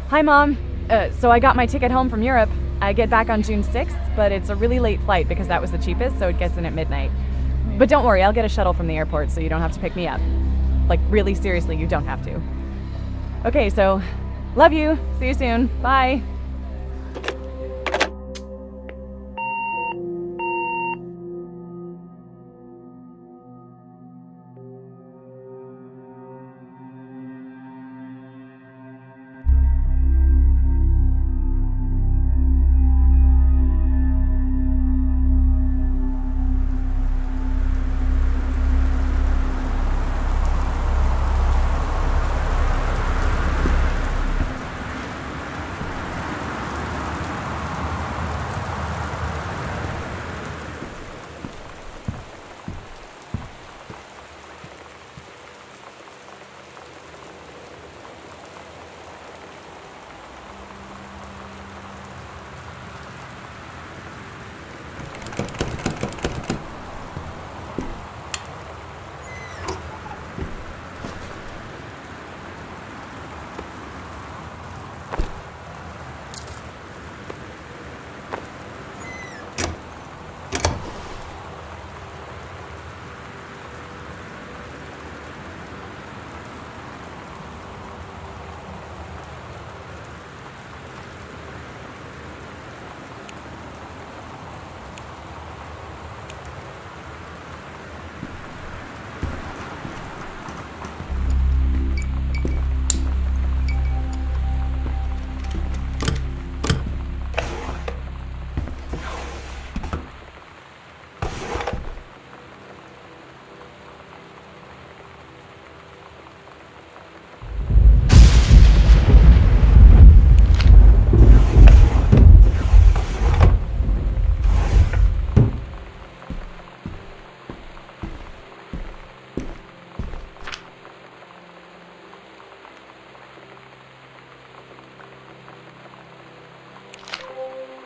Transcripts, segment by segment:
Hi, Mom. So I got my ticket home from Europe. I get back on June 6th, but it's a really late flight because that was the cheapest, so it gets in at midnight. But don't worry, I'll get a shuttle from the airport so you don't have to pick me up. Like, really seriously, you don't have to. Okay, so love you. See you soon. Bye.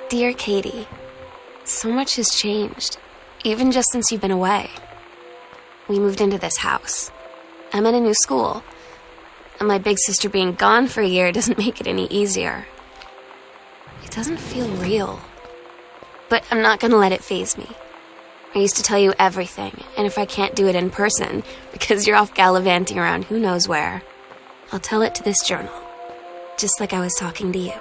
Dear Katie, so much has changed, even just since you've been away. We moved into this house. I'm in a new school, and my big sister being gone for a year doesn't make it any easier. It doesn't feel real, but I'm not gonna let it faze me. I used to tell you everything, and if I can't do it in person, because you're off gallivanting around who knows where, I'll tell it to this journal, just like I was talking to you.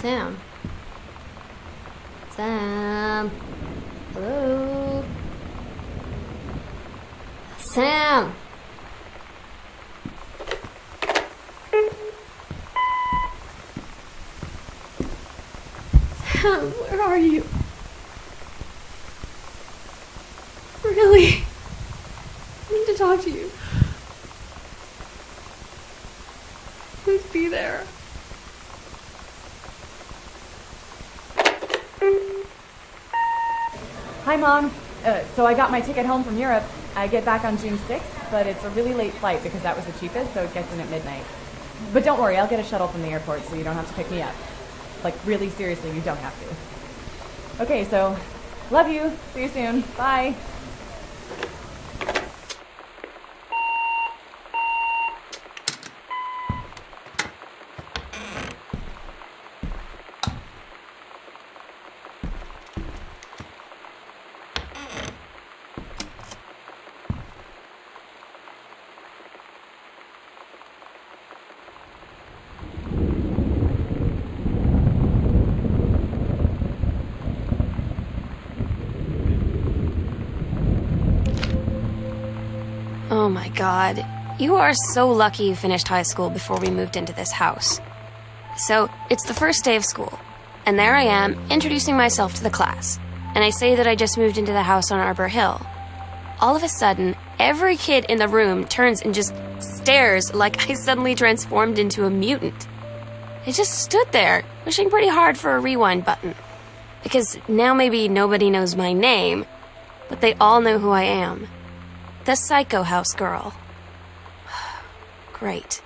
Sam? Sam? Hello? Sam? Sam, where are you? Really? I need to talk to you. Please be there. Hi, Mom. So I got my ticket home from Europe. I get back on June 6th, but it's a really late flight because that was the cheapest, so it gets in at midnight. But don't worry, I'll get a shuttle from the airport so you don't have to pick me up. Like, really seriously, you don't have to. Okay, so love you. See you soon. Bye. Oh my god. You are so lucky you finished high school before we moved into this house. So, it's the first day of school, and there I am, introducing myself to the class, and I say that I just moved into the house on Arbor Hill. All of a sudden, every kid in the room turns and just stares like I suddenly transformed into a mutant. I just stood there, wishing pretty hard for a rewind button. Because now maybe nobody knows my name, but they all know who I am. The Psycho House girl. Great.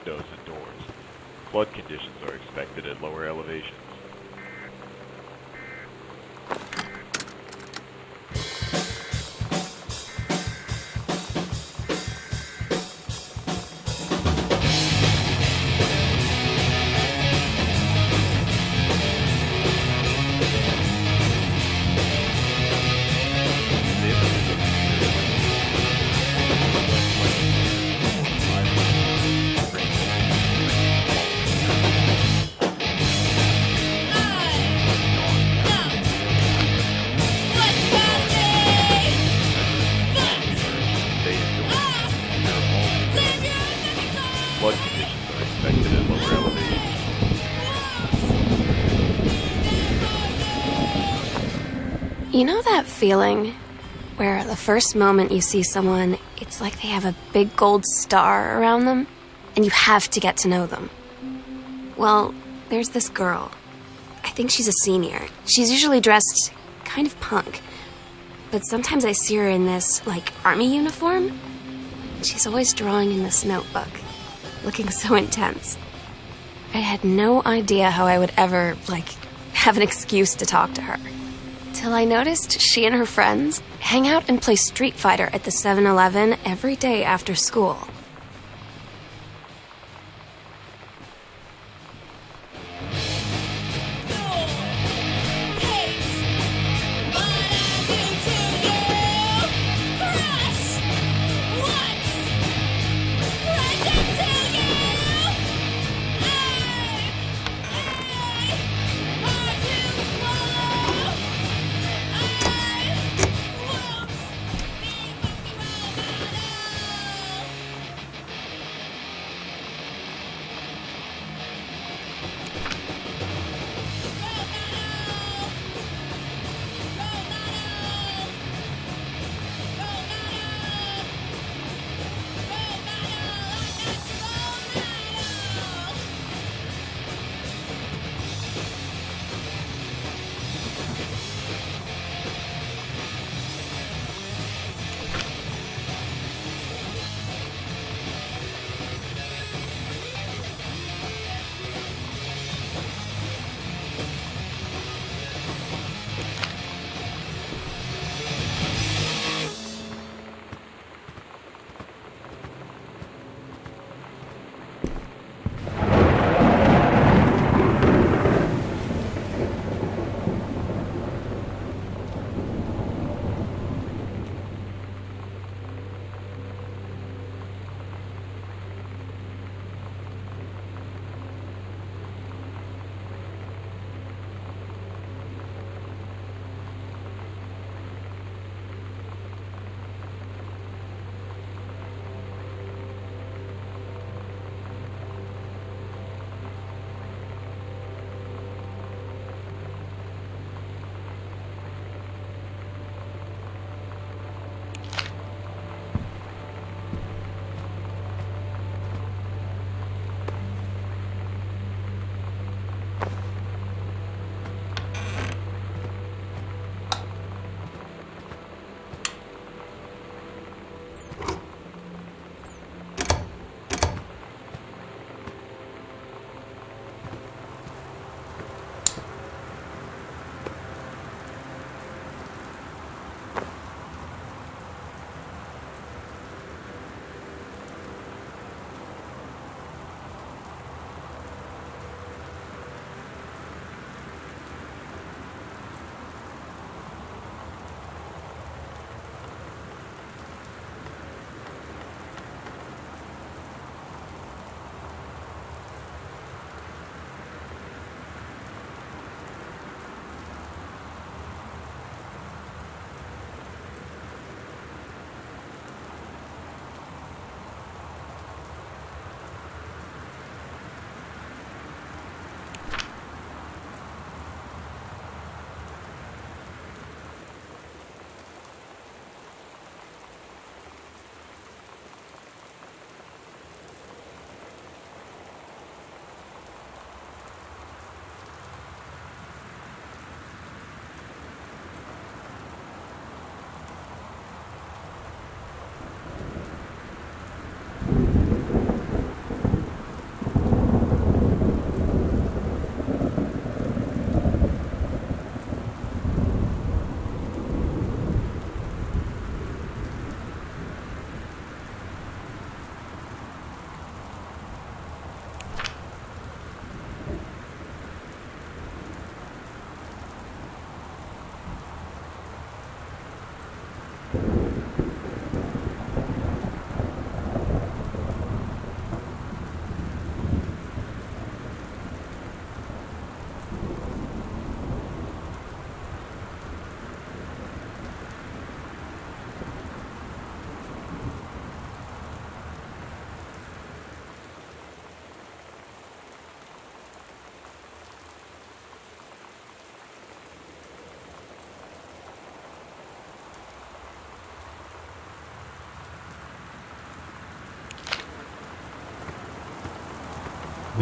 windows and doors. Flood conditions are expected at lower elevations. Flood conditions are expected at lower elevations. You know that feeling where the first moment you see someone, it's like they have a big gold star around them, and you have to get to know them? Well, there's this girl. I think she's a senior. She's usually dressed kind of punk, but sometimes I see her in this, like, army uniform. She's always drawing in this notebook, looking so intense. I had no idea how I would ever, have an excuse to talk to her. Till I noticed she and her friends hang out and play Street Fighter at the 7-Eleven every day after school.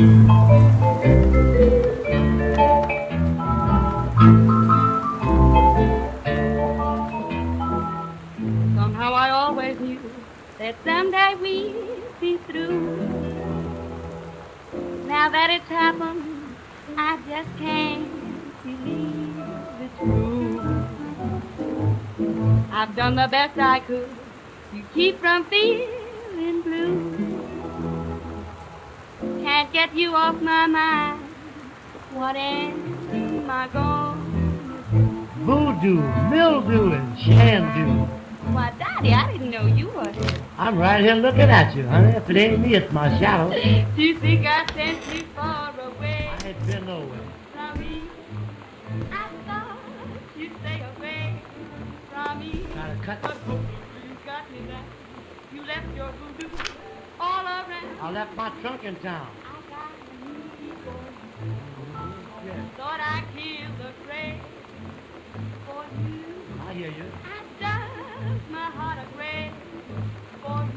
Somehow I always knew that someday we'd be through. Now that it's happened, I just can't believe it's true. I've done the best I could to keep from feeling blue. Can't get you off my mind. What am I gonna do? Voodoo, mildew, and shandu. Why, Daddy, I didn't know you were here. I'm right here looking at you, honey. If it ain't me, it's my shadow. Do you think I sent you far away I ain't been nowhere. from me? I thought you'd stay away from me. Gotta cut. But voodoo, you got me back. You left your voodoo all around. I left my trunk in town. I got a new boy. Yeah, Thought I killed the craze for you. I hear you. I dug my heart a grave for you.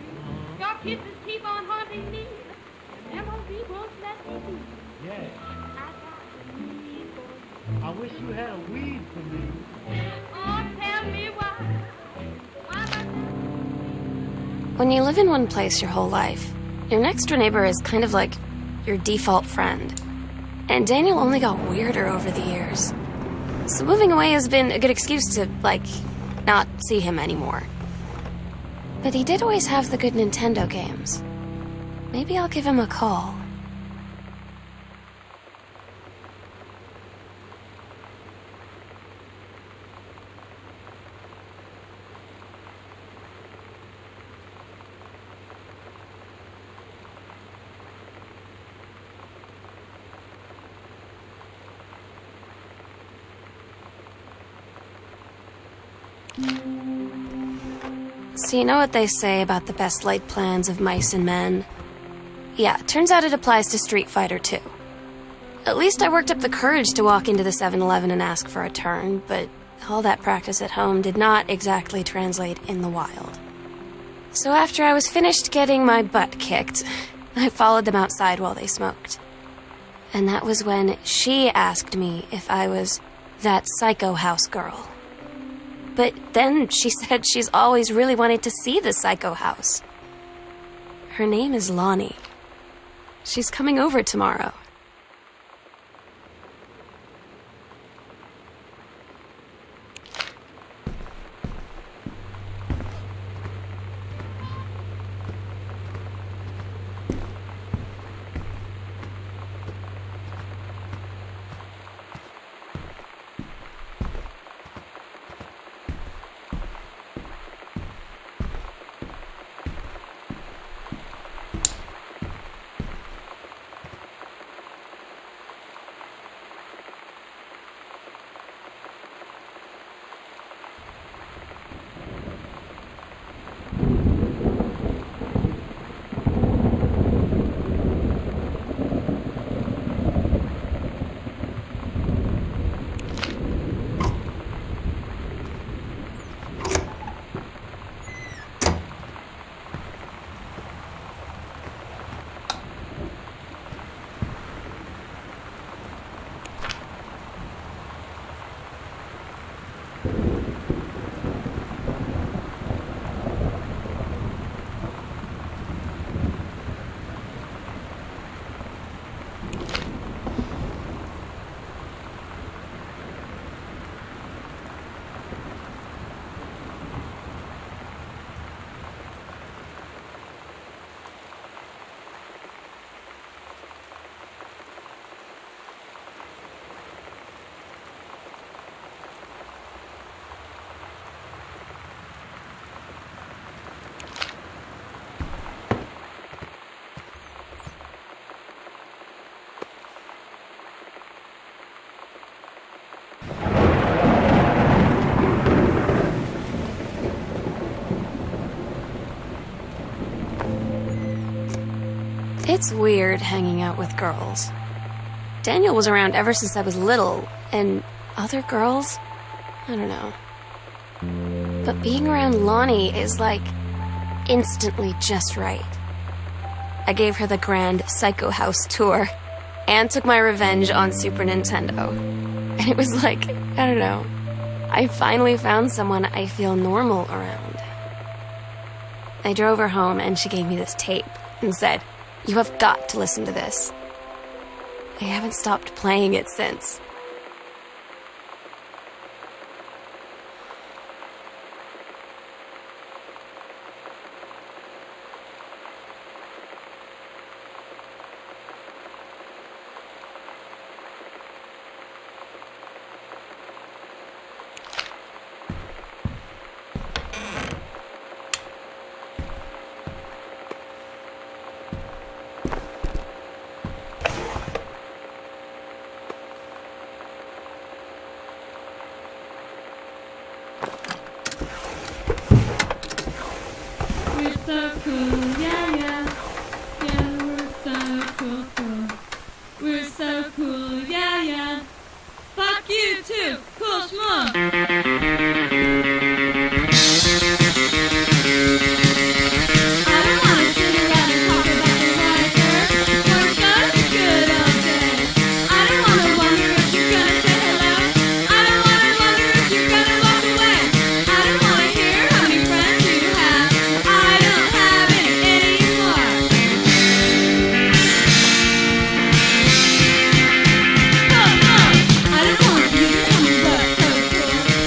Your kisses keep on haunting me. The memory won't let me be. Yeah. I got a need for you. I wish you had a weed for me. Oh, tell me why. Why When you live in one place your whole life, your next door neighbor is kind of like your default friend. And Daniel only got weirder over the years. So moving away has been a good excuse to, not see him anymore. But he did always have the good Nintendo games. Maybe I'll give him a call. So you know what they say about the best laid plans of mice and men? Yeah, turns out it applies to Street Fighter too. At least I worked up the courage to walk into the 7-Eleven and ask for a turn, but all that practice at home did not exactly translate in the wild. So after I was finished getting my butt kicked, I followed them outside while they smoked. And that was when she asked me if I was that psycho house girl. But then she said she's always really wanted to see the psycho house. Her name is Lonnie. She's coming over tomorrow. It's weird hanging out with girls. Daniel was around ever since I was little, and other girls? I don't know. But being around Lonnie is instantly just right. I gave her the grand Psycho House tour and took my revenge on Super Nintendo. And it was like, I don't know, I finally found someone I feel normal around. I drove her home and she gave me this tape and said, "You have got to listen to this." I haven't stopped playing it since. We're so cool, yeah, yeah. Yeah, we're so cool, cool. We're so cool, yeah, yeah. Fuck you too, cool schmuck. I don't wanna sit around and talk about the weather. Work us a good old day. I don't wanna wonder if you're gonna say hello. I don't wanna wonder if you're gonna walk away. I don't wanna hear how many friends you have. I don't have any anymore. I don't want you to tell me what's so cool.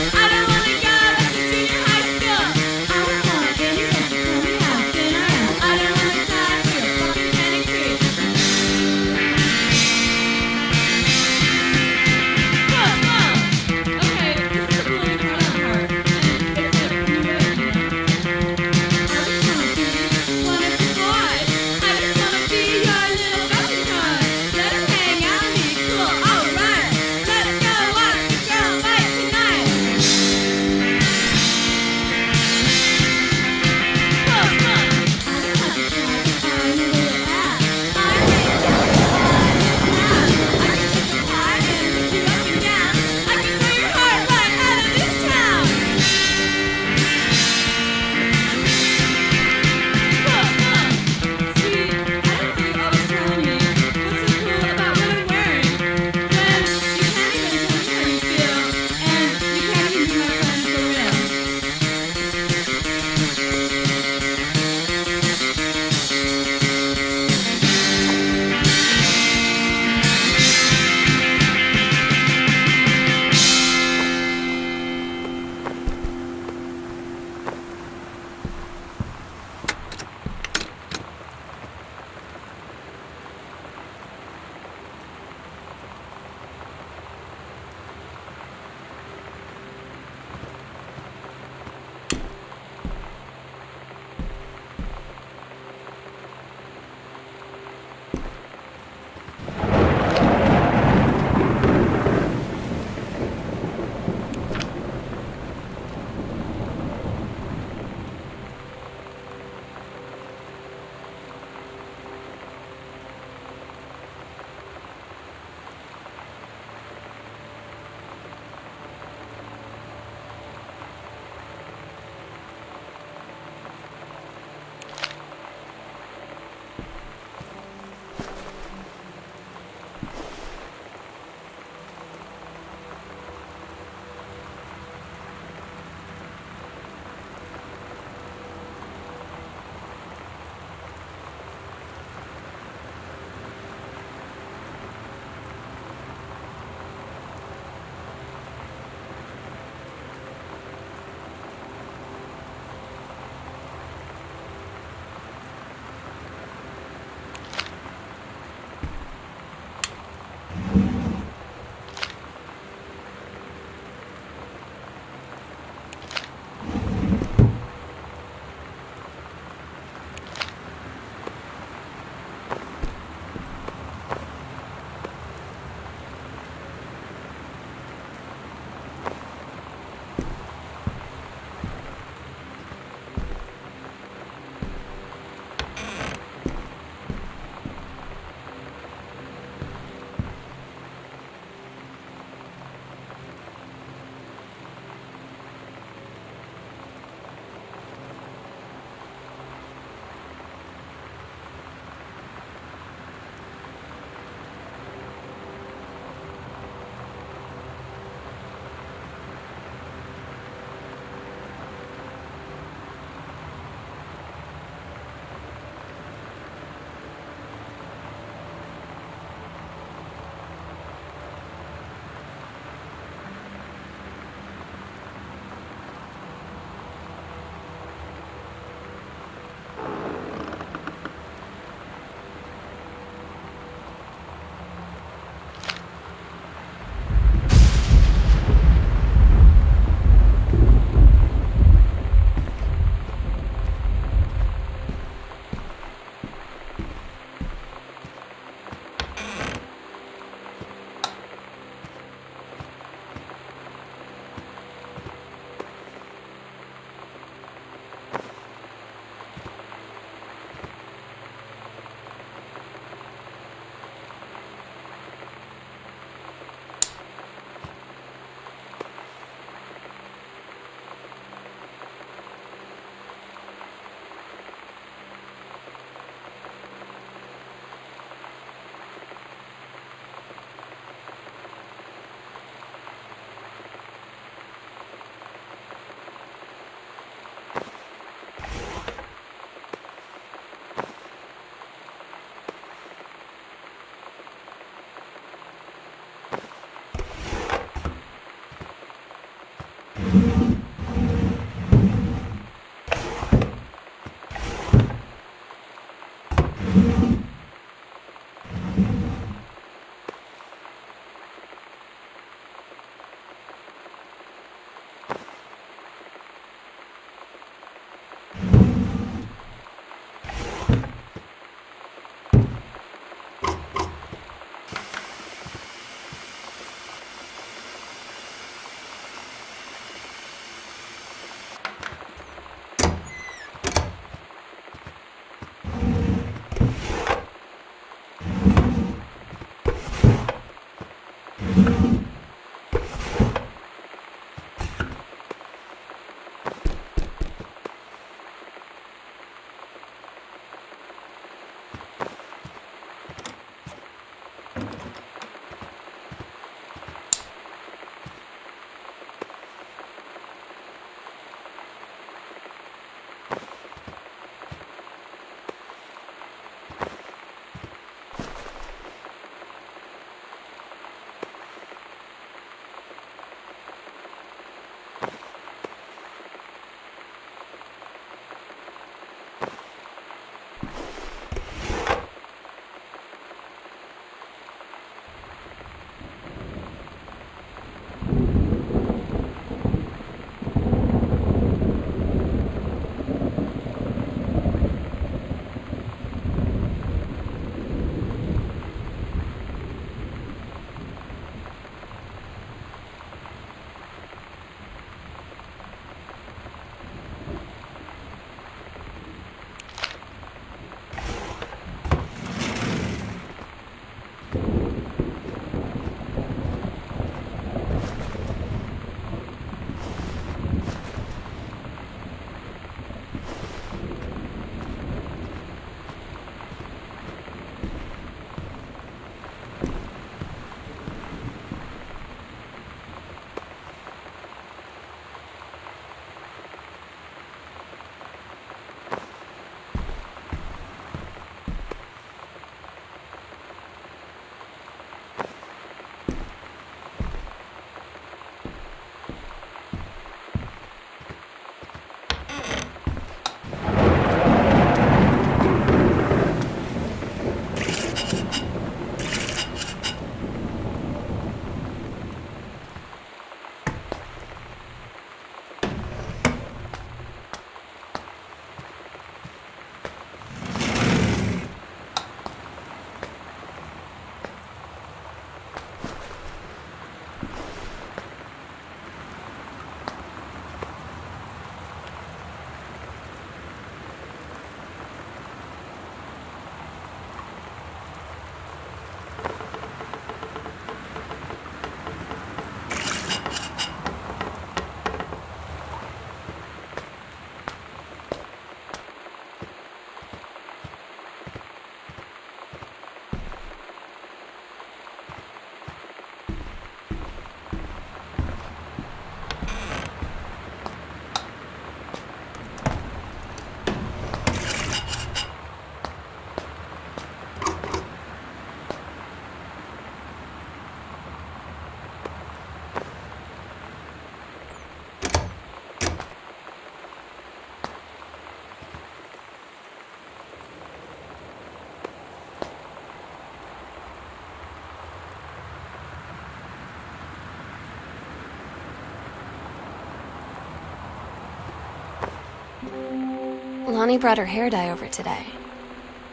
Lonnie brought her hair dye over today.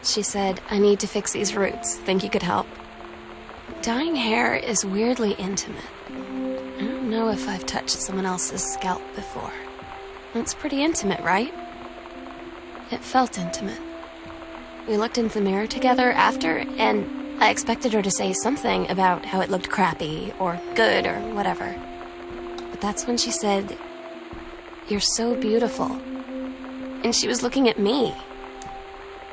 She said, I need to fix these roots. Think you could help? Dyeing hair is weirdly intimate. I don't know if I've touched someone else's scalp before. It's pretty intimate, right? It felt intimate. We looked into the mirror together after, and I expected her to say something about how it looked crappy or good or whatever. But that's when she said, "You're so beautiful." And she was looking at me.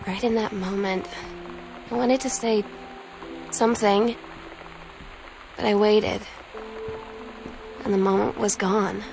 Right in that moment, I wanted to say something, but I waited, and the moment was gone.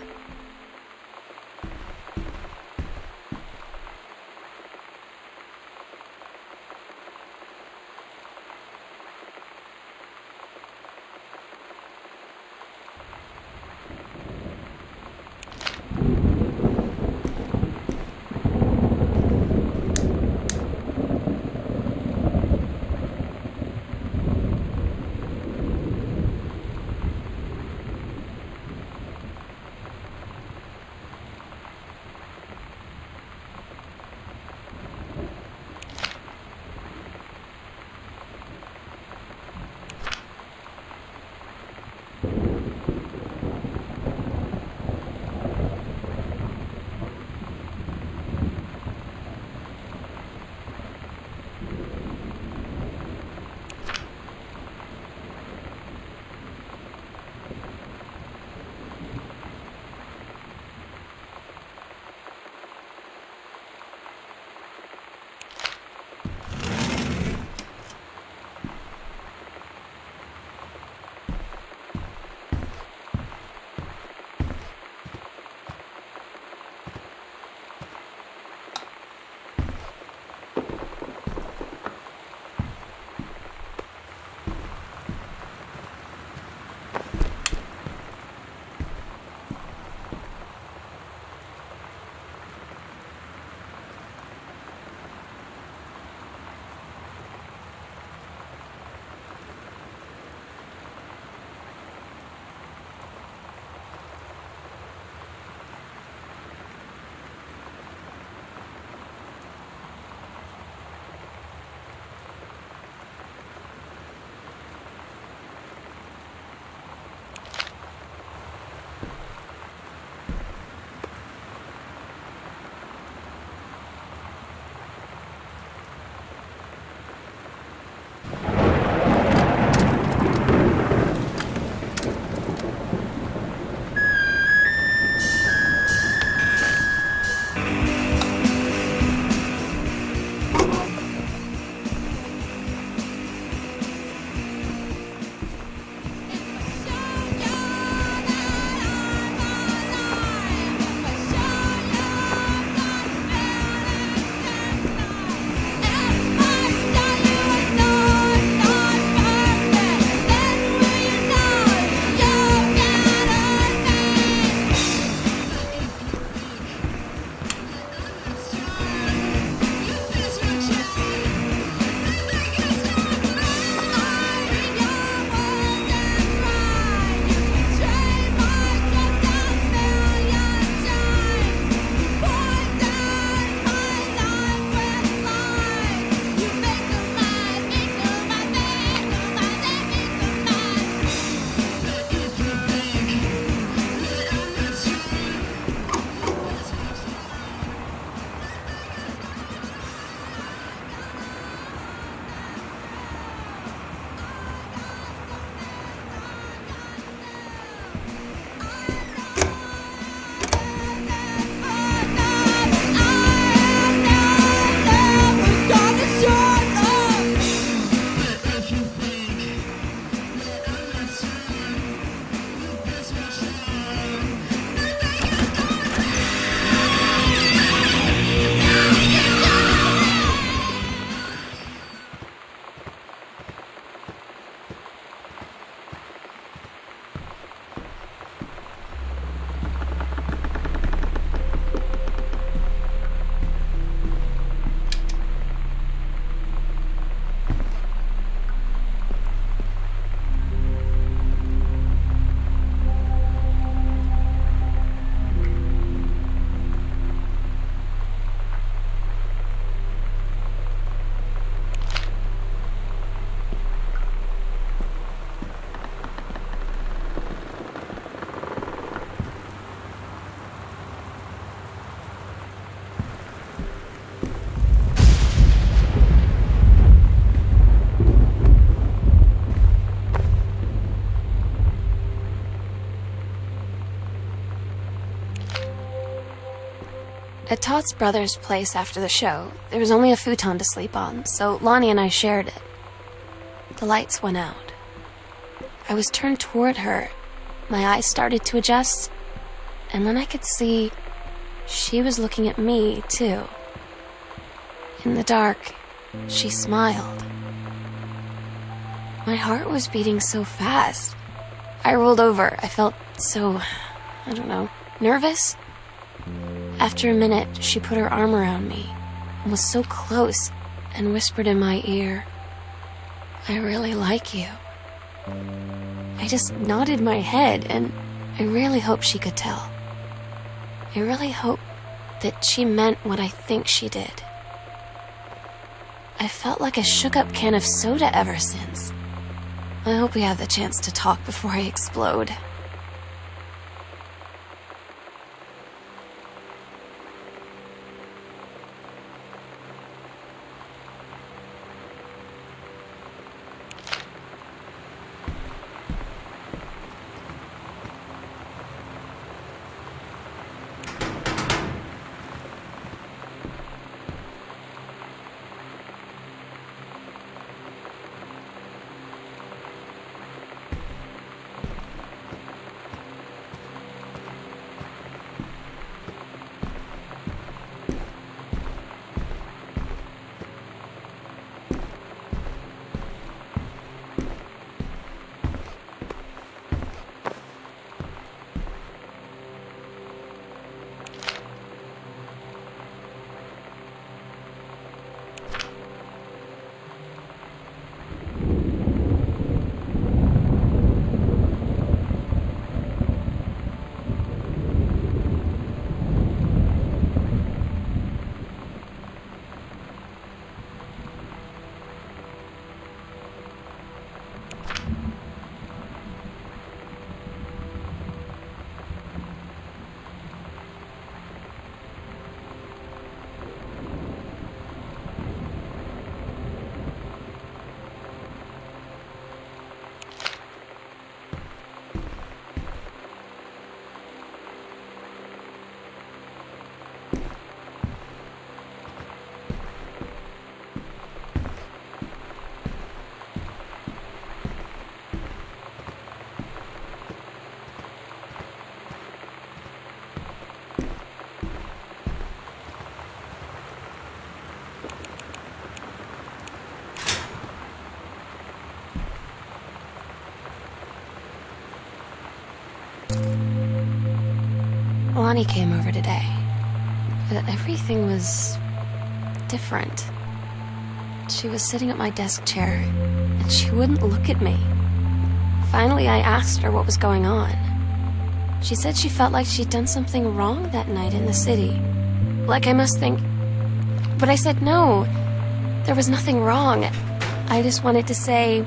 At Todd's brother's place after the show, there was only a futon to sleep on, so Lonnie and I shared it. The lights went out. I was turned toward her. My eyes started to adjust, and then I could see she was looking at me, too. In the dark, she smiled. My heart was beating so fast. I rolled over. I felt so, I don't know, nervous. After a minute, she put her arm around me and was so close and whispered in my ear, "I really like you." I just nodded my head, and I really hoped she could tell. I really hoped that she meant what I think she did. I felt like a shook-up can of soda ever since. I hope we have the chance to talk before I explode. Lonnie came over today, but everything was different. She was sitting at my desk chair, and she wouldn't look at me. Finally, I asked her what was going on. She said she felt like she'd done something wrong that night in the city. Like I must think... But I said no, there was nothing wrong. I just wanted to say...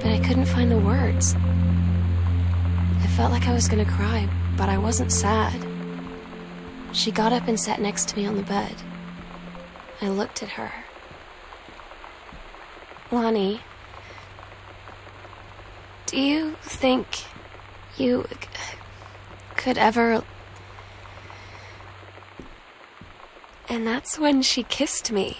But I couldn't find the words. I felt like I was gonna cry, but I wasn't sad. She got up and sat next to me on the bed. I looked at her. Lonnie, do you think you could ever... And that's when she kissed me.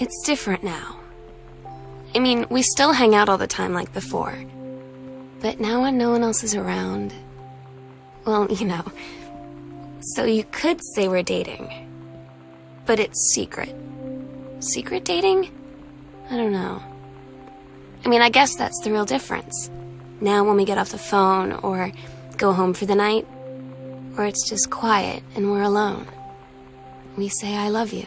It's different now. I mean, we still hang out all the time like before. But now when no one else is around, well, you know. So you could say we're dating. But it's secret. Secret dating? I don't know. I mean, I guess that's the real difference. Now when we get off the phone or go home for the night, or it's just quiet and we're alone, we say I love you.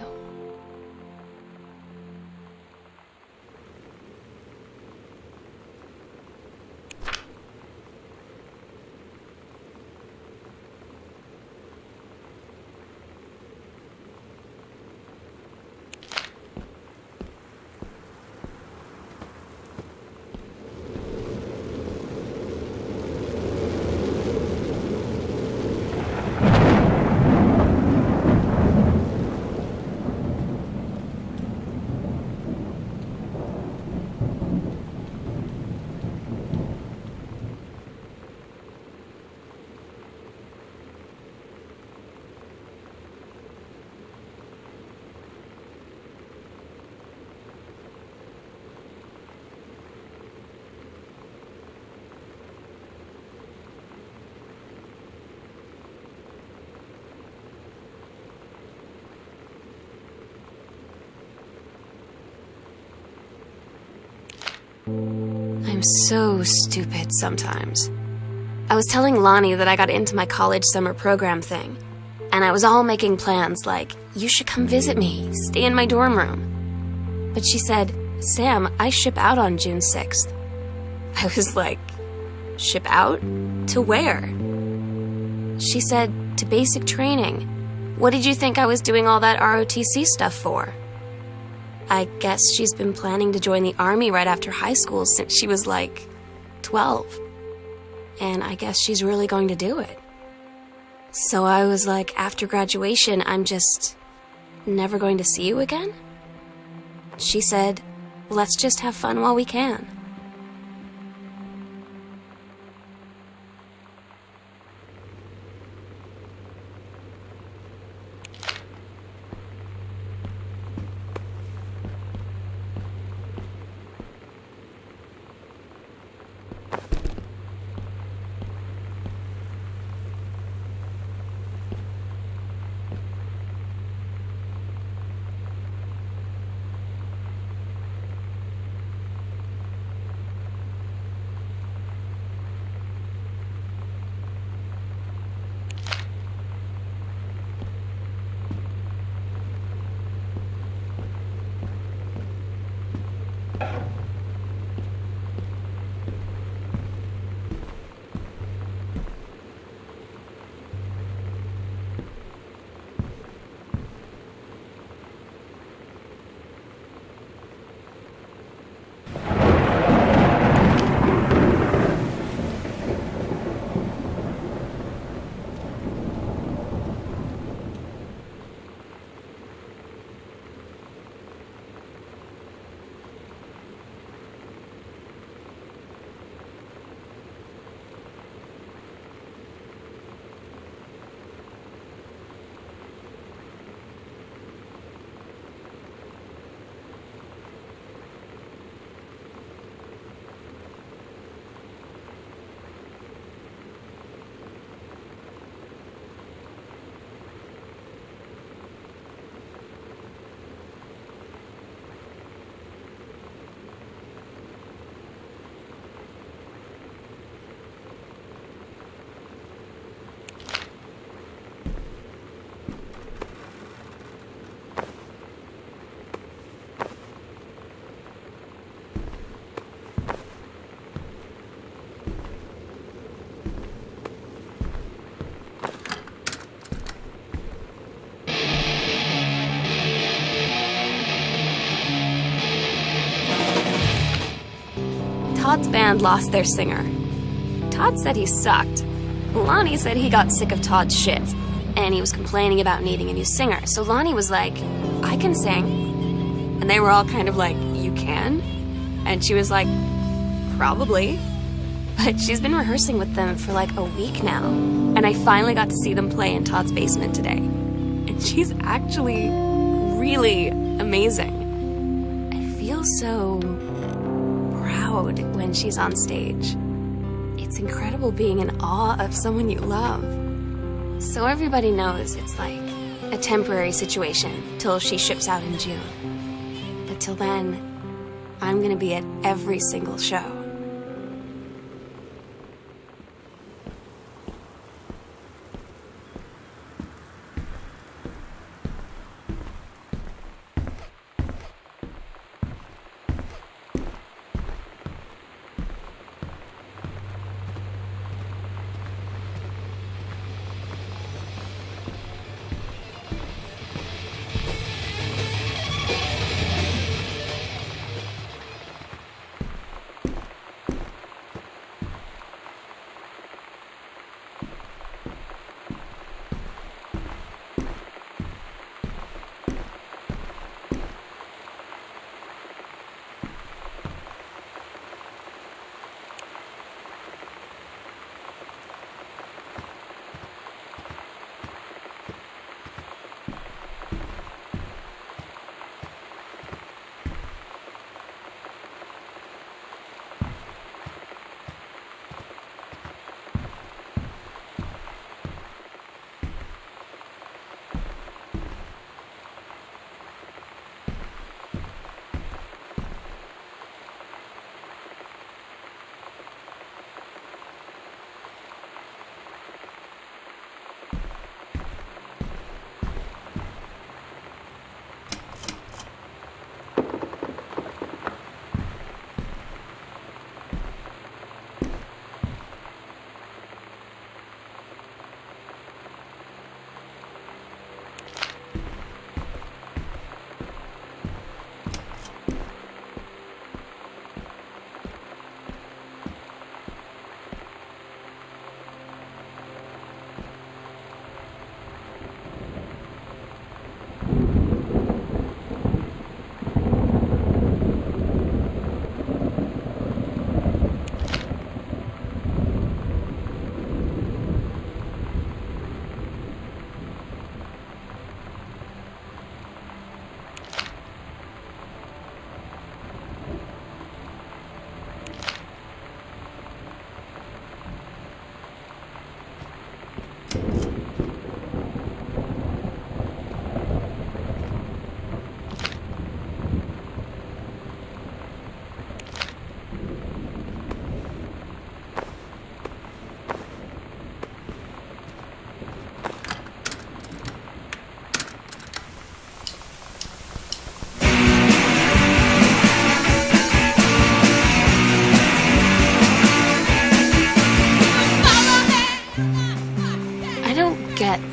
I'm so stupid sometimes. I was telling Lonnie that I got into my college summer program thing, and I was all making plans like, you should come visit me, stay in my dorm room. But she said, Sam, I ship out on June 6th. I was like, ship out? To where? She said, to basic training. What did you think I was doing all that ROTC stuff for? I guess she's been planning to join the army right after high school since she was like 12. And I guess she's really going to do it. So I was like, after graduation, I'm just never going to see you again? She said, let's just have fun while we can. Todd's band lost their singer. Todd said he sucked. Lonnie said he got sick of Todd's shit, and he was complaining about needing a new singer. So Lonnie was like, I can sing. And they were all kind of like, you can? And she was like, probably. But she's been rehearsing with them for like a week now. And I finally got to see them play in Todd's basement today. And she's actually really amazing. I feel so loud when she's on stage. It's incredible being in awe of someone you love. So everybody knows it's like a temporary situation till she ships out in June. But till then, I'm gonna be at every single show.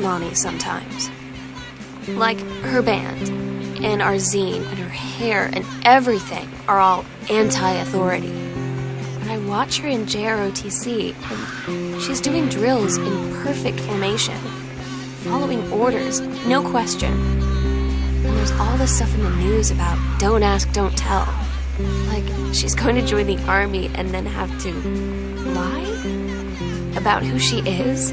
Lonnie sometimes. Like her band, and our zine, and her hair, and everything are all anti-authority. But I watch her in JROTC, and she's doing drills in perfect formation, following orders, no question. And there's all this stuff in the news about don't ask, don't tell. Like she's going to join the army and then have to lie about who she is.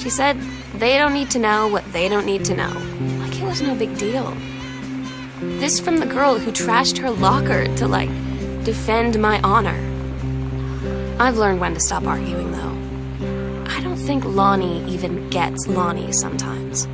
She said they don't need to know what they don't need to know. Like it was no big deal. This from the girl who trashed her locker to, like, defend my honor. I've learned when to stop arguing, though. I don't think Lonnie even gets Lonnie sometimes.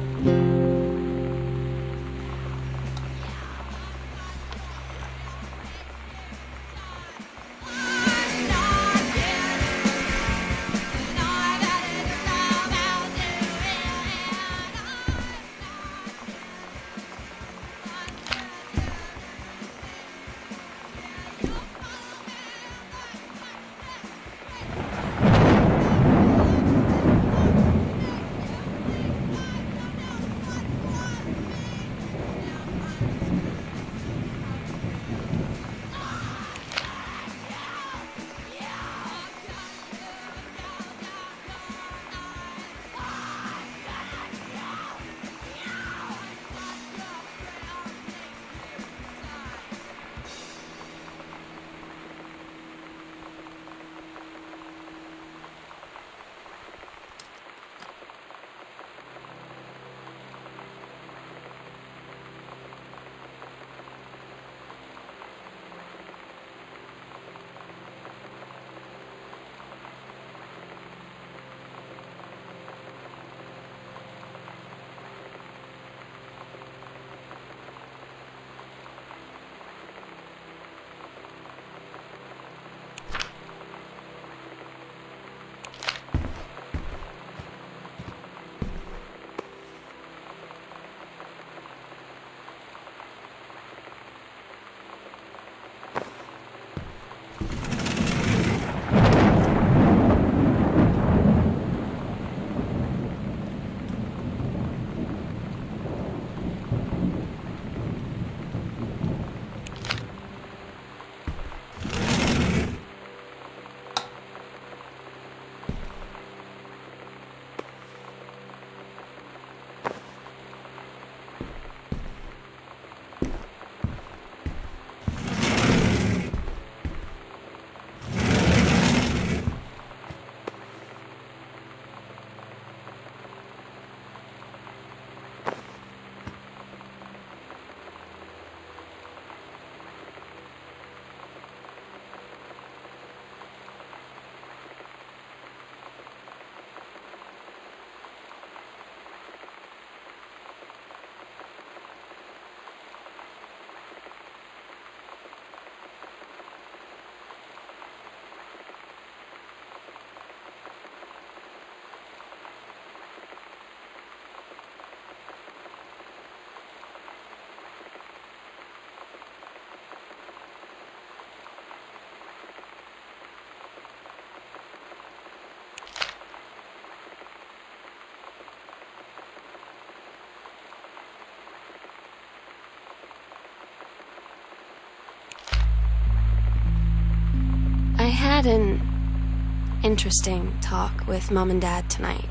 had an interesting talk with Mom and Dad tonight.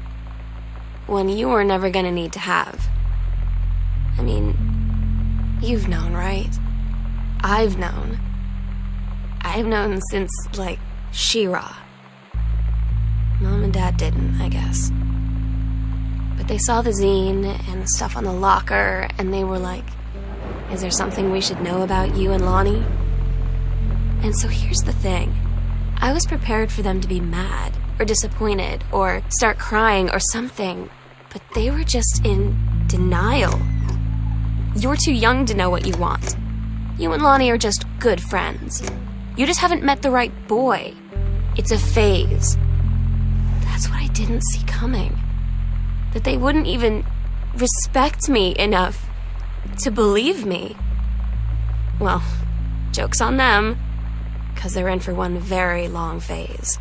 One you were never gonna need to have. I mean, you've known, right? I've known. I've known since, like, She-Ra. Mom and Dad didn't, I guess. But they saw the zine and the stuff on the locker, and they were like, is there something we should know about you and Lonnie? And so here's the thing. I was prepared for them to be mad, or disappointed, or start crying, or something. But they were just in denial. You're too young to know what you want. You and Lonnie are just good friends. You just haven't met the right boy. It's a phase. That's what I didn't see coming. That they wouldn't even respect me enough to believe me. Well, joke's on them, 'cause they're in for one very long phase.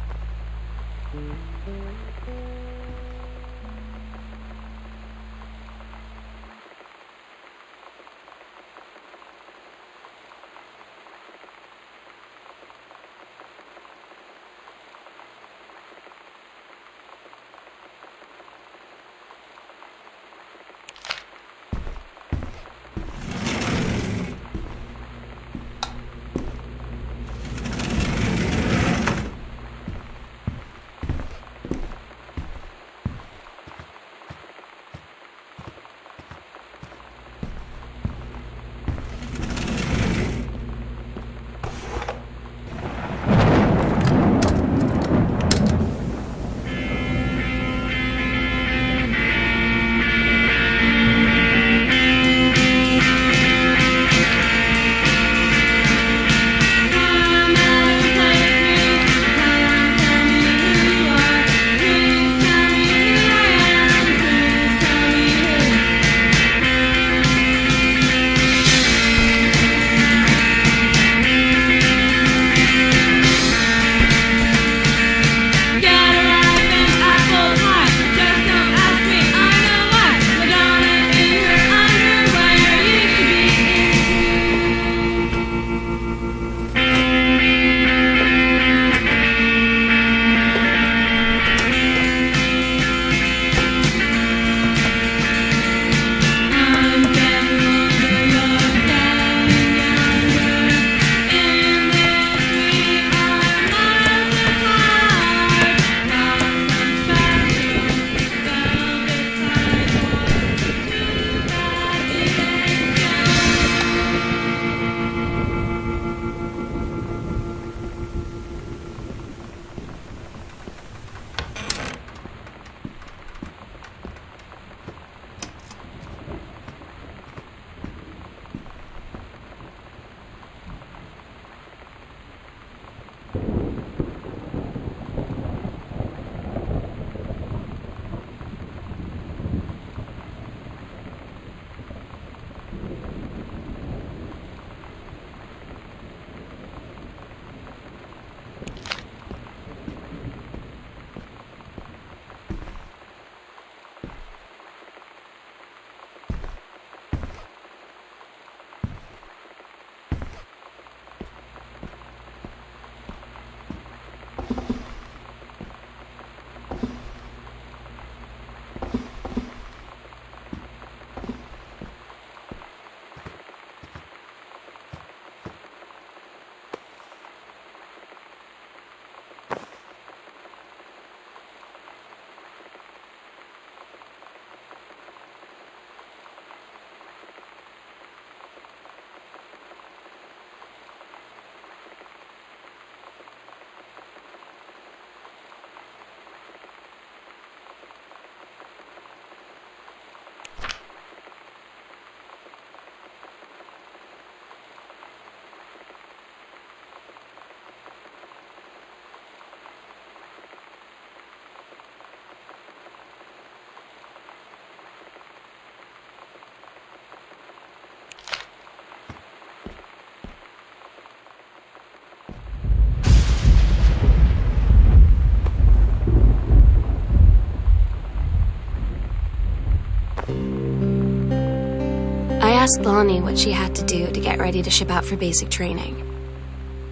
asked Lonnie what she had to do to get ready to ship out for basic training.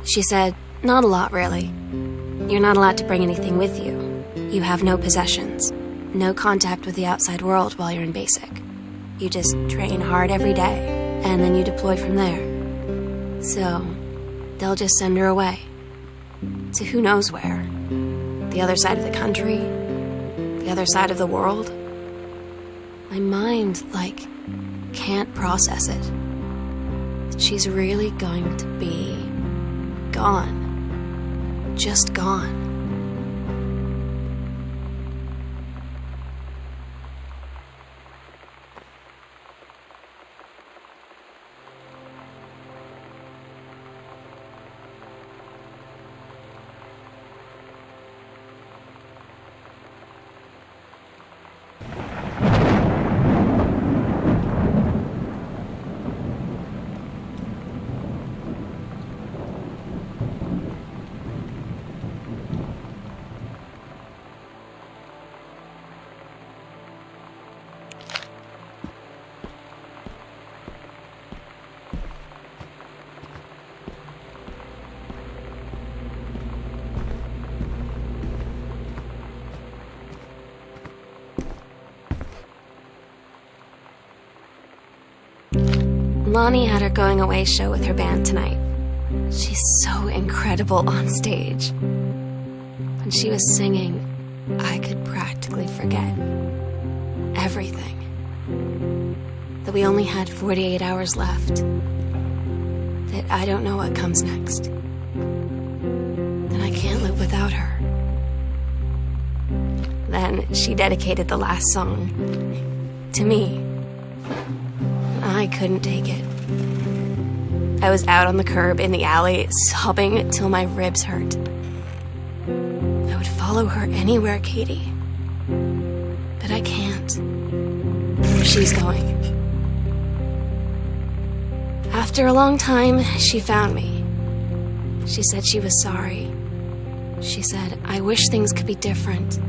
She said, not a lot really. You're not allowed to bring anything with you. You have no possessions, no contact with the outside world while you're in basic. You just train hard every day, and then you deploy from there. So, they'll just send her away. To who knows where. The other side of the country, the other side of the world. My mind, can't process it. That she's really going to be gone. Just gone. Lonnie had her going away show with her band tonight. She's so incredible on stage. When she was singing, I could practically forget everything. That we only had 48 hours left. That I don't know what comes next. That I can't live without her. Then she dedicated the last song to me. I couldn't take it. I was out on the curb in the alley, sobbing till my ribs hurt. I would follow her anywhere, Katie. But I can't. Where she's going. After a long time, she found me. She said she was sorry. She said, I wish things could be different.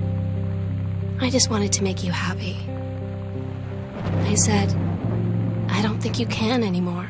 I just wanted to make you happy. I said, I don't think you can anymore.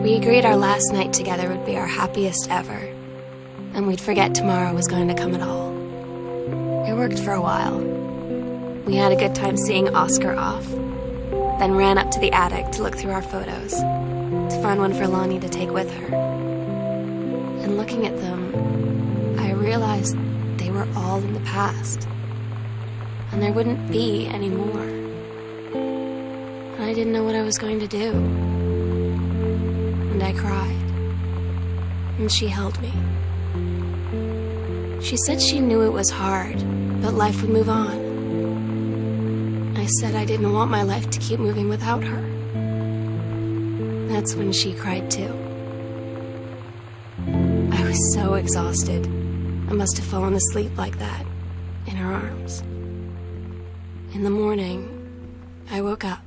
We agreed our last night together would be our happiest ever, and we'd forget tomorrow was going to come at all. It worked for a while. We had a good time seeing Oscar off, then ran up to the attic to look through our photos, to find one for Lonnie to take with her. And looking at them, I realized they were all in the past, and there wouldn't be any more. And I didn't know what I was going to do. And I cried, and she held me. She said she knew it was hard, but life would move on. I said I didn't want my life to keep moving without her. That's when she cried too. I was so exhausted. I must have fallen asleep like that, in her arms. In the morning, I woke up,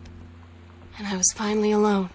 and I was finally alone.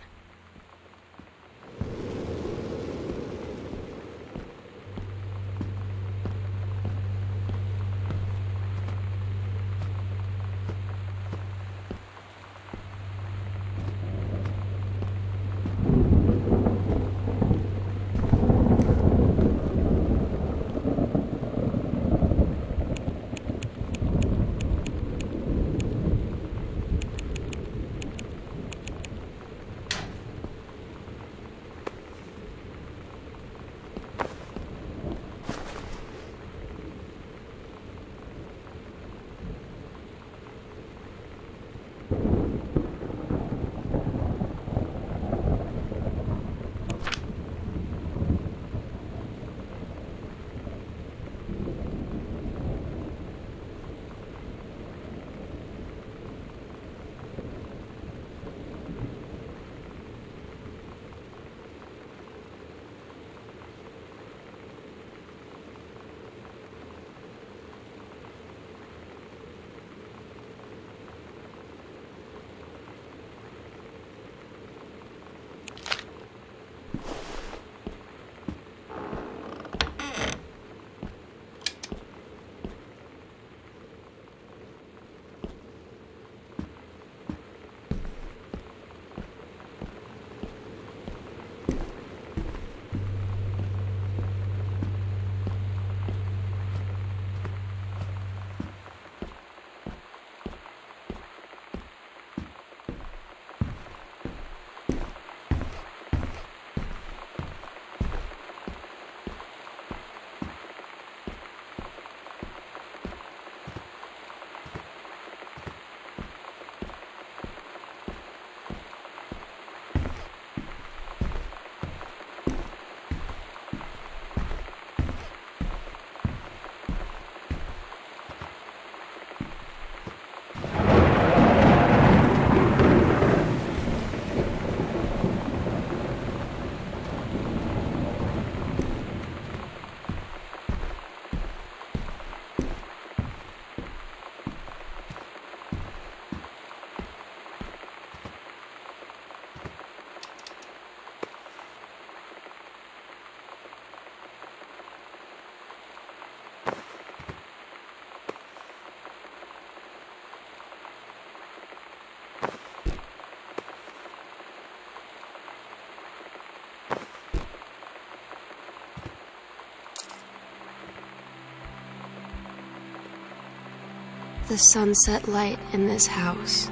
The sunset light in this house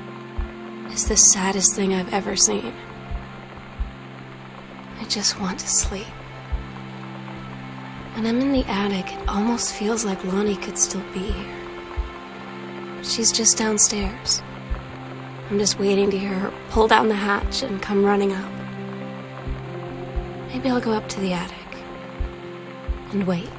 is the saddest thing I've ever seen. I just want to sleep. When I'm in the attic, it almost feels like Lonnie could still be here. She's just downstairs. I'm just waiting to hear her pull down the hatch and come running up. Maybe I'll go up to the attic and wait.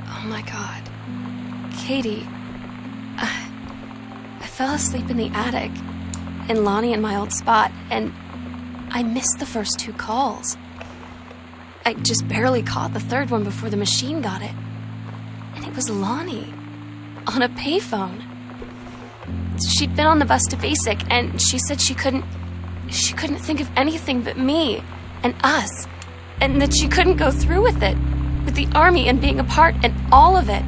Oh my God. Katie, I fell asleep in the attic, in Lonnie in my old spot, and I missed the first 2 calls. I just barely caught the third one before the machine got it. And it was Lonnie, on a payphone. She'd been on the bus to Basic, and she said she couldn't think of anything but me and us, and that she couldn't go through with it, with the Army and being apart and all of it.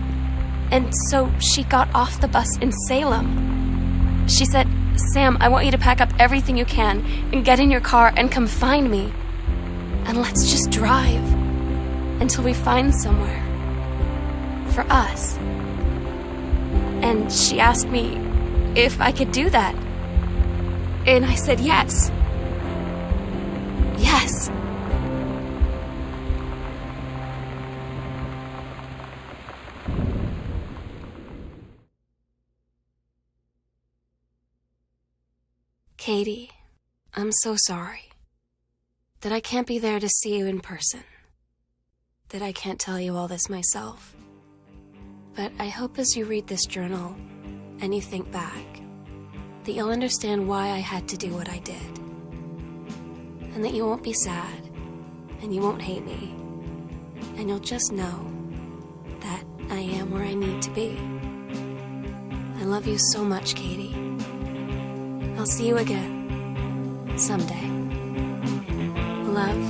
And so she got off the bus in Salem. She said, "Sam, I want you to pack up everything you can and get in your car and come find me. And let's just drive until we find somewhere for us." And she asked me if I could do that. And I said yes. Yes. Katie, I'm so sorry that I can't be there to see you in person, that I can't tell you all this myself. But I hope as you read this journal and you think back, that you'll understand why I had to do what I did. And that you won't be sad, and you won't hate me, and you'll just know that I am where I need to be. I love you so much, Katie. I'll see you again someday. Love,